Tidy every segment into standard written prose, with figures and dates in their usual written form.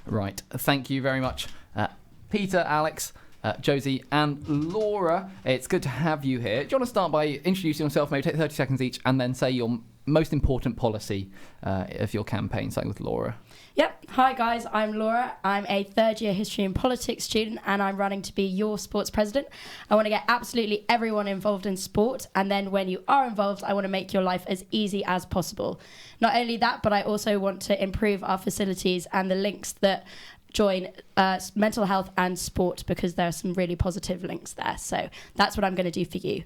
Right. Thank you very much, Peter, Alex, Josie and Laura. It's good to have you here. Do you want to start by introducing yourself, maybe take 30 seconds each, and then say your most important policy of your campaign, starting with Laura? Yep. Hi guys, I'm Laura. I'm a third year history and politics student and I'm running to be your sports president. I want to get absolutely everyone involved in sport, and then when you are involved, I want to make your life as easy as possible. Not only that, but I also want to improve our facilities and the links that join mental health and sport, because there are some really positive links there. So that's what I'm going to do for you.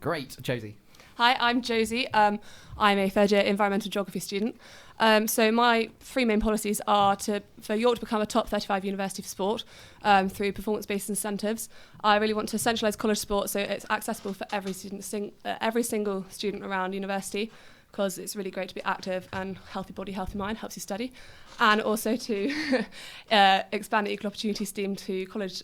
Great. Josie? Hi, I'm Josie. I'm a third year environmental geography student. So my three main policies are for York to become a top 35 university for sport through performance-based incentives. I really want to centralise college sport so it's accessible for every single student around university, because it's really great to be active, and healthy body, healthy mind helps you study. And also to expand the equal opportunity scheme to college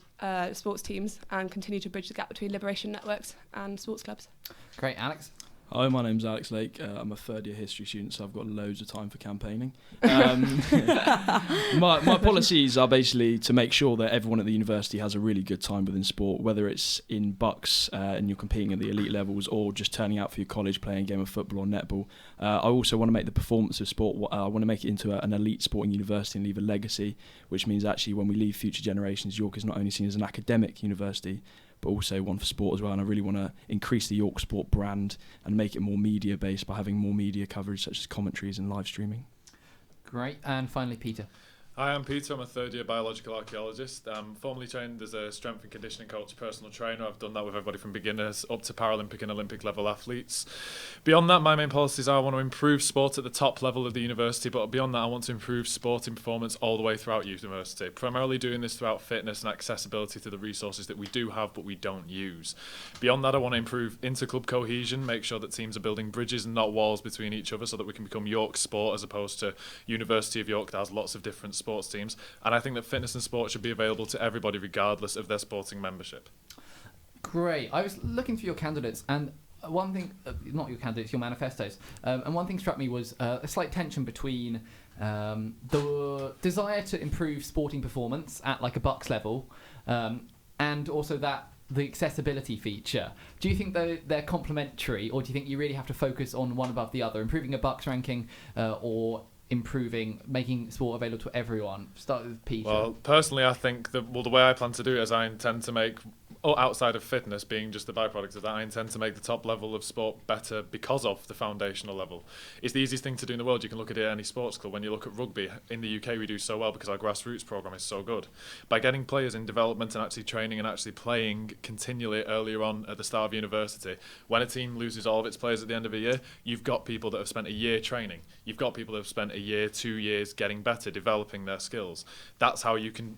sports teams and continue to bridge the gap between liberation networks and sports clubs. Great. Alex? Hi, my name's Alex Lake. I'm a third year history student, so I've got loads of time for campaigning. My policies are basically to make sure that everyone at the university has a really good time within sport, whether it's in bucks and you're competing at the elite levels, or just turning out for your college, playing a game of football or netball. I also want to make the performance of sport, I want to make it into an elite sporting university and leave a legacy, which means actually when we leave future generations, York is not only seen as an academic university, but also one for sport as well. And I really want to increase the York Sport brand and make it more media based by having more media coverage such as commentaries and live streaming. Great. And finally, Peter? Hi, I'm Peter. I'm a third year biological archaeologist. I'm formerly trained as a strength and conditioning coach, personal trainer. I've done that with everybody from beginners up to Paralympic and Olympic level athletes. Beyond that, my main policies are I want to improve sport at the top level of the university, but beyond that, I want to improve sporting performance all the way throughout university. Primarily doing this throughout fitness and accessibility to the resources that we do have but we don't use. Beyond that, I want to improve inter-club cohesion, make sure that teams are building bridges and not walls between each other so that we can become York Sport as opposed to University of York that has lots of different sports teams. And I think that fitness and sport should be available to everybody regardless of their sporting membership. Great. I was looking through your candidates, and one thing, not your candidates, your manifestos, and one thing struck me was a slight tension between the desire to improve sporting performance at like a bucks level, and also that the accessibility feature. Do you think they're complementary, or do you think you really have to focus on one above the other, improving a bucks ranking or making sport available to everyone? Start with Peter. Well, personally, I think the way I plan to do it is I intend to make, outside of fitness being just the byproduct of that, I intend to make the top level of sport better because of the foundational level. It's the easiest thing to do in the world. You can look at it at any sports club. When you look at rugby, in the UK we do so well because our grassroots programme is so good. By getting players in development and actually training and actually playing continually earlier on at the start of university, when a team loses all of its players at the end of a year, you've got people that have spent a year training. You've got people that have spent a year, 2 years getting better, developing their skills. That's how you can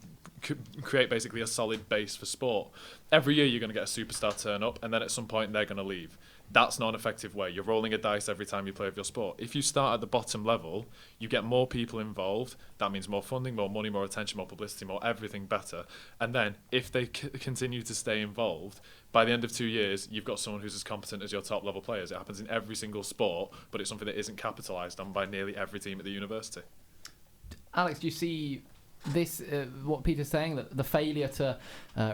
create basically a solid base for sport. Every year you're going to get a superstar turn up, and then at some point they're going to leave. That's not an effective way. You're rolling a dice every time you play with your sport. If you start at the bottom level, you get more people involved. That means more funding, more money, more attention, more publicity, more everything better. And then if they continue to stay involved, by the end of 2 years, you've got someone who's as competent as your top level players. It happens in every single sport, but it's something that isn't capitalised on by nearly every team at the university. Alex, do you see this, what Peter's saying, that the failure to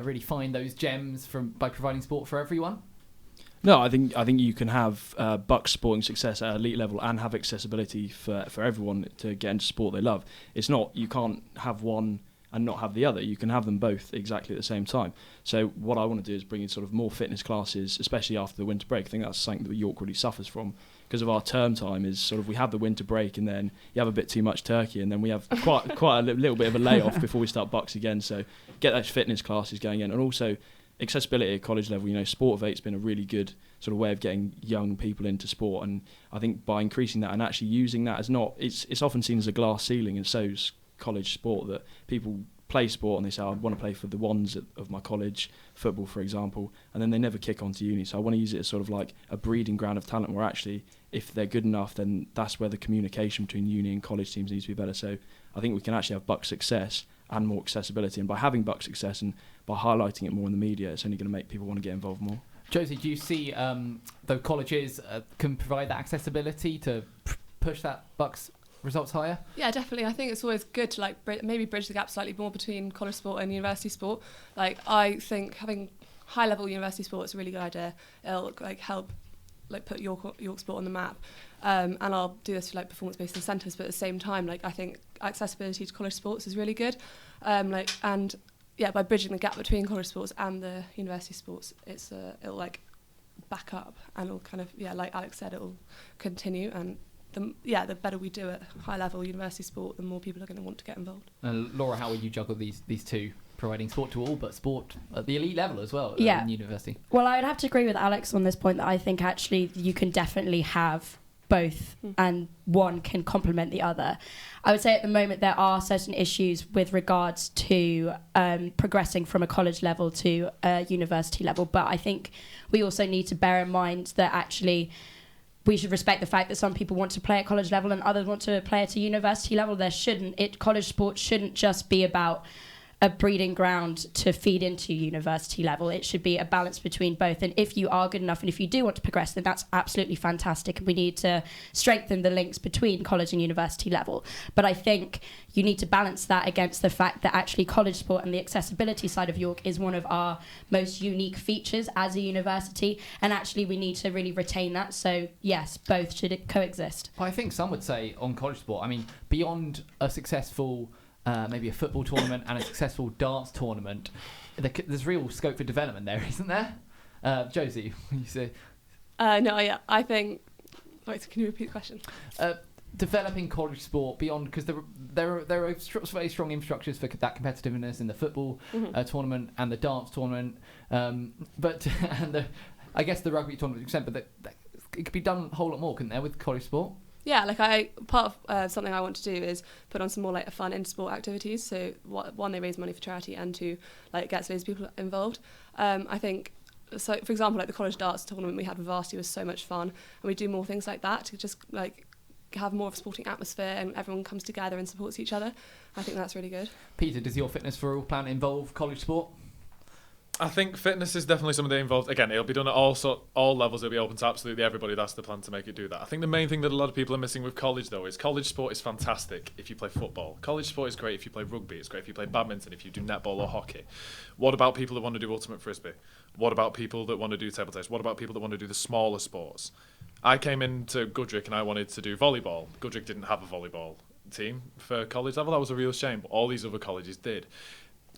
really find those gems by providing sport for everyone? No, I think you can have bucks sporting success at elite level and have accessibility for everyone to get into sport they love. It's not, you can't have one and not have the other. You can have them both exactly at the same time. So what I want to do is bring in sort of more fitness classes, especially after the winter break. I think that's something that York really suffers from because of our term time. Is sort of we have the winter break and then you have a bit too much turkey and then we have quite a little bit of a layoff before we start bucks again. So get those fitness classes going in, and also accessibility at college level. You know, Sport of 8's been a really good sort of way of getting young people into sport, and I think by increasing that and actually using that as not, it's often seen as a glass ceiling, and so's college sport, that people play sport and they say, I want to play for the ones of my college, football for example, and then they never kick on to uni. So I want to use it as sort of like a breeding ground of talent where actually if they're good enough, then that's where the communication between uni and college teams needs to be better. So I think we can actually have buck success and more accessibility, and by having buck success and by highlighting it more in the media, it's only going to make people want to get involved more. Josie, do you see though colleges can provide that accessibility to push that bucks results higher? Yeah, definitely. I think it's always good to like maybe bridge the gap slightly more between college sport and university sport. Like I think having high level university sport is a really good idea. It'll like help like put York sport on the map. And I'll do this for like performance based incentives, but at the same time, like I think accessibility to college sports is really good. By bridging the gap between college sports and the university sports, it'll like back up, and it'll kind of like Alex said, it'll continue. And the better we do at high level university sport, the more people are going to want to get involved. And Laura, how would you juggle these two, providing sport to all, but sport at the elite level as well in university? Well, I would have to agree with Alex on this point that I think actually you can definitely have both and one can complement the other. I would say at the moment there are certain issues with regards to progressing from a college level to a university level, but I think we also need to bear in mind that actually we should respect the fact that some people want to play at college level and others want to play at a university level. College sports shouldn't just be about a breeding ground to feed into university level. It should be a balance between both. And if you are good enough and if you do want to progress, then that's absolutely fantastic. And we need to strengthen the links between college and university level. But I think you need to balance that against the fact that actually college sport and the accessibility side of York is one of our most unique features as a university. And actually we need to really retain that. So yes, both should coexist. I think some would say on college sport, I mean, beyond a successful maybe a football tournament and a successful dance tournament, there's real scope for development there, isn't there? Josie, what do you say? I think... Wait, can you repeat the question? Developing college sport beyond, because there are very strong infrastructures for that competitiveness in the football tournament and the dance tournament, I guess the rugby tournament, but it could be done a whole lot more, couldn't there, with college sport? Yeah, part of something I want to do is put on some more like fun in-sport activities. So one, they raise money for charity, and two, like gets loads of people involved. I think, so for example, like the college darts tournament we had with varsity was so much fun, and we do more things like that to just like have more of a sporting atmosphere and everyone comes together and supports each other. I think that's really good. Peter, does your Fitness for All plan involve college sport? I think fitness is definitely something involved. Again, it'll be done at all levels. It'll be open to absolutely everybody. That's the plan, to make it do that. I think the main thing that a lot of people are missing with college, though, is college sport is fantastic if you play football. College sport is great if you play rugby. It's great if you play badminton, if you do netball or hockey. What about people that want to do ultimate frisbee? What about people that want to do table tennis? What about people that want to do the smaller sports? I came into Goodrick and I wanted to do volleyball. Goodrick didn't have a volleyball team for college level. That was a real shame, but all these other colleges did.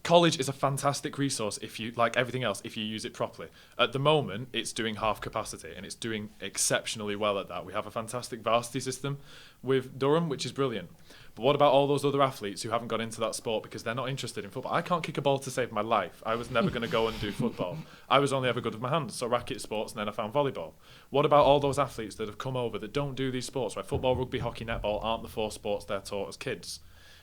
College is a fantastic resource if you, like everything else, if you use it properly. At the moment, it's doing half capacity and it's doing exceptionally well at that. We have a fantastic varsity system with Durham, which is brilliant. But what about all those other athletes who haven't got into that sport because they're not interested in football? I can't kick a ball to save my life. I was never going to go and do football. I was only ever good with my hands, so racket sports, and then I found volleyball. What about all those athletes that have come over that don't do these sports, right? Football, rugby, hockey, netball aren't the four sports they're taught as kids.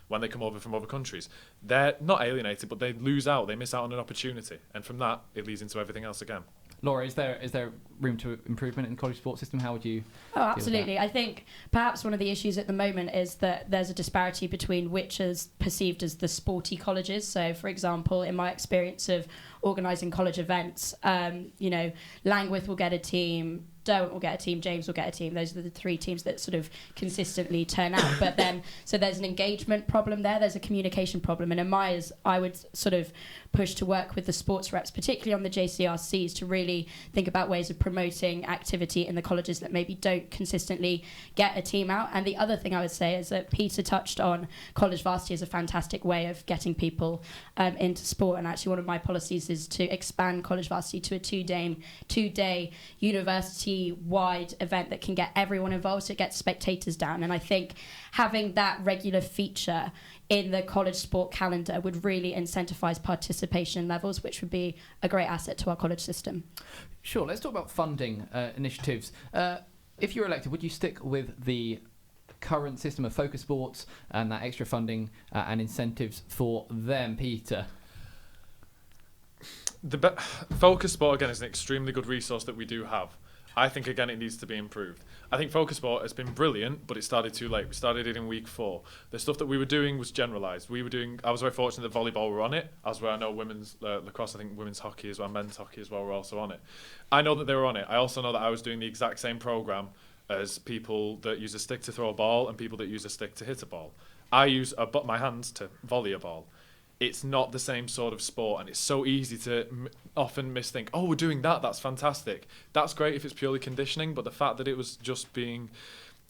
When they come over from other countries, they're not alienated, but they lose out. They miss out on an opportunity, and from that, it leads into everything else again. Laura, is there room to improvement in the college sports system? How would you? Oh, absolutely. I think perhaps one of the issues at the moment is that there's a disparity between which is perceived as the sporty colleges. So, for example, in my experience of organising college events, Langwith will get a team, Derwent will get a team, James will get a team. Those are the three teams that sort of consistently turn out. But then, so there's an engagement problem there. There's a communication problem. And in my, I would sort of push to work with the sports reps, particularly on the JCRCs, to really think about ways of promoting activity in the colleges that maybe don't consistently get a team out. And the other thing I would say is that Peter touched on college varsity as a fantastic way of getting people into sport. And actually one of my policies is to expand college varsity to a two-day university-wide event that can get everyone involved, so it gets spectators down. And I think having that regular feature in the college sport calendar would really incentivise participation levels, which would be a great asset to our college system. Sure, let's talk about funding initiatives. If you're elected, would you stick with the current system of focus sports and that extra funding and incentives for them, Peter? Focus sport, again, is an extremely good resource that we do have. I think, again, it needs to be improved. I think focus sport has been brilliant, but it started too late. We started it in week 4. The stuff that we were doing was generalised. I was very fortunate that volleyball were on it, as well. I know women's lacrosse, I think women's hockey as well, men's hockey as well were also on it. I know that they were on it. I also know that I was doing the exact same programme as people that use a stick to throw a ball and people that use a stick to hit a ball. I use my hands to volley a ball. It's not the same sort of sport, and it's so easy to often misthink, oh, we're doing that, that's fantastic. That's great if it's purely conditioning, but the fact that it was just being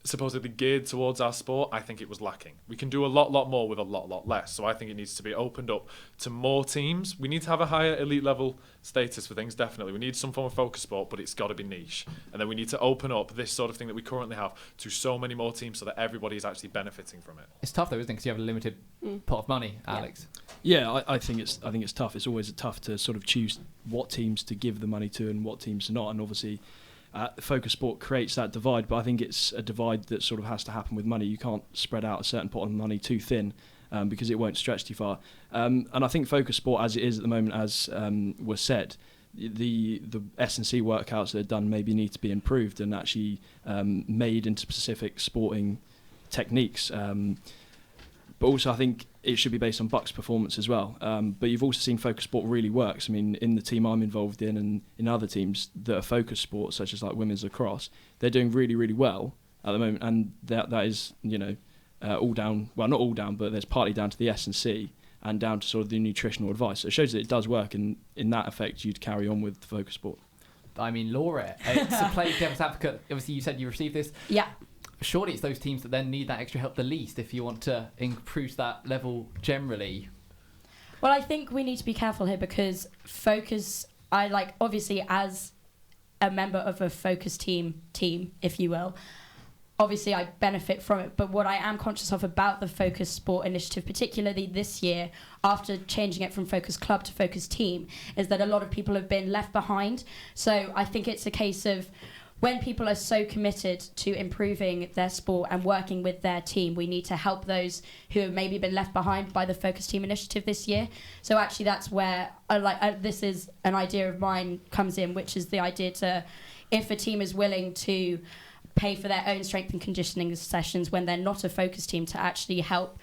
supposedly geared towards our sport, I think it was lacking. We can do a lot more with a lot less. So I think it needs to be opened up to more teams. We need to have a higher elite level status for things, definitely. We need some form of focus sport, but it's got to be niche. And then we need to open up this sort of thing that we currently have to so many more teams so that everybody is actually benefiting from it. It's tough though, isn't it? Because you have a limited pot of money, Alex. Yeah, I think it's tough. It's always tough to sort of choose what teams to give the money to and what teams to not. And obviously, focus sport creates that divide, but I think it's a divide that sort of has to happen with money. You can't spread out a certain pot of money too thin because it won't stretch too far. And I think focus sport, as it is at the moment, as was said, the S&C workouts that are done maybe need to be improved and actually made into specific sporting techniques. But also I think it should be based on Bucks' performance as well. But you've also seen focus sport really works. I mean, in the team I'm involved in and in other teams that are focus sports, such as like women's lacrosse, they're doing really well at the moment. And that is, all down, well, not all down, but there's partly down to the S&C and down to sort of the nutritional advice. So it shows that it does work, and in that effect, you'd carry on with focus sport. I mean, Laura, to play devil's advocate, obviously you said you received this. Yeah. Surely it's those teams that then need that extra help the least if you want to improve that level generally. Well, I think we need to be careful here because focus, obviously as a member of a focus team, if you will, obviously I benefit from it. But what I am conscious of about the focus sport initiative, particularly this year, after changing it from focus club to focus team, is that a lot of people have been left behind. So I think it's a case of when people are so committed to improving their sport and working with their team, we need to help those who have maybe been left behind by the Focus Team initiative this year. So actually that's where this is an idea of mine comes in, which is the idea to, if a team is willing to pay for their own strength and conditioning sessions when they're not a focus team, to actually help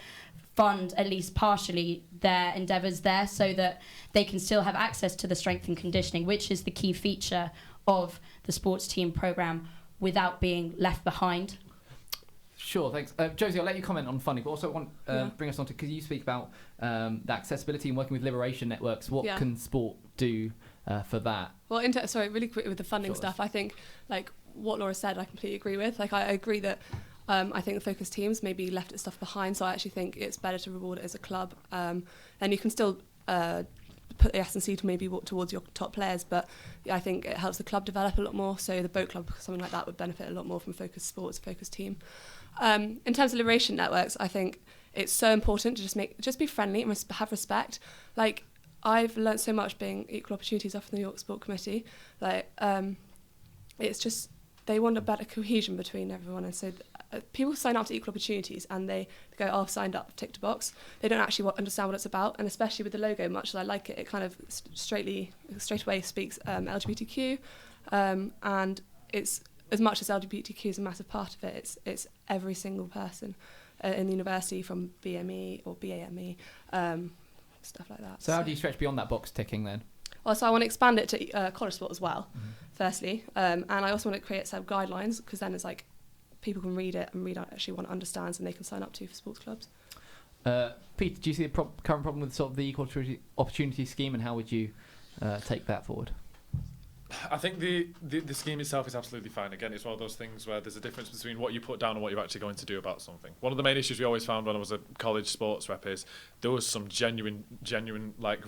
fund at least partially their endeavours there so that they can still have access to the strength and conditioning, which is the key feature of the sports team programme, without being left behind. Sure, thanks. Josie, I'll let you comment on funding, but also want bring us on to, because you speak about the accessibility and working with liberation networks. What can sport do for that? Well, really quickly with the funding stuff, I think what Laura said, I completely agree with. I agree that I think the focus teams maybe left stuff behind, so I actually think it's better to reward it as a club. And you can still put the S&C to maybe walk towards your top players, but I think it helps the club develop a lot more. So the boat club, something like that, would benefit a lot more from focus sports, focus team. In terms of liberation networks, I think it's so important to just be friendly and have respect. I've learnt so much being equal opportunities off in the York Sport Committee. It's just they want a better cohesion between everyone, and so people sign up to equal opportunities and they go, oh, I've signed up, tick the box. They don't actually understand what it's about, and especially with the logo, much as I like it, it kind of straight away speaks LGBTQ, and it's, as much as LGBTQ is a massive part of it, it's every single person in the university, from BME or BAME, stuff like that. So how do you stretch beyond that box ticking then? Well, so I want to expand it to college sport as well, firstly, and I also want to create set of guidelines, because then it's people can read it and actually what it understands, and they can sign up for sports clubs. Pete, do you see the current problem with sort of the equal opportunity scheme, and how would you take that forward? I think the scheme itself is absolutely fine. Again, it's one of those things where there's a difference between what you put down and what you're actually going to do about something. One of the main issues we always found when I was a college sports rep is there was some genuine,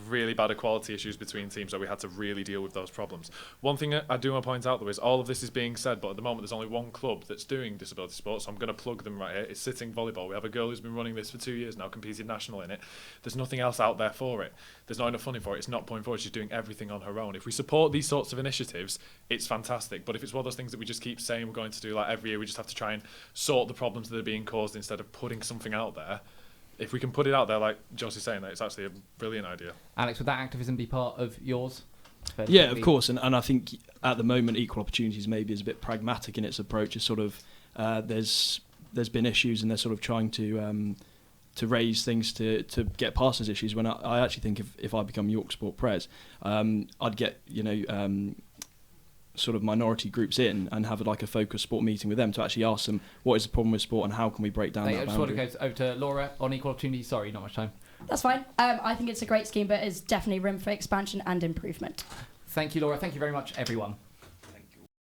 really bad equality issues between teams where we had to really deal with those problems. One thing I do want to point out, though, is all of this is being said, but at the moment there's only one club that's doing disability sports, so I'm going to plug them right here. It's Sitting Volleyball. We have a girl who's been running this for 2 years now, competed national in it. There's nothing else out there for it. There's not enough funding for it. It's not putting forward. She's doing everything on her own. If we support these sorts of initiatives, it's fantastic. But if it's one of those things that we just keep saying we're going to do, every year, we just have to try and sort the problems that are being caused instead of putting something out there. If we can put it out there, like Josie's saying, that it's actually a brilliant idea. Alex, would that activism be part of yours? Yeah, of course. And I think at the moment, Equal Opportunities maybe is a bit pragmatic in its approach. It's sort of there's been issues, and they're sort of trying to raise things to get past those issues. When I actually think if I become York Sport Pres, I'd get sort of minority groups in and have like a focused sport meeting with them to actually ask them what is the problem with sport and how can we break down I that just want to boundary. go over to Laura on equal opportunity. Sorry, not much time. That's fine. I think it's a great scheme, but there's definitely room for expansion and improvement. Thank you, Laura. Thank you very much, everyone.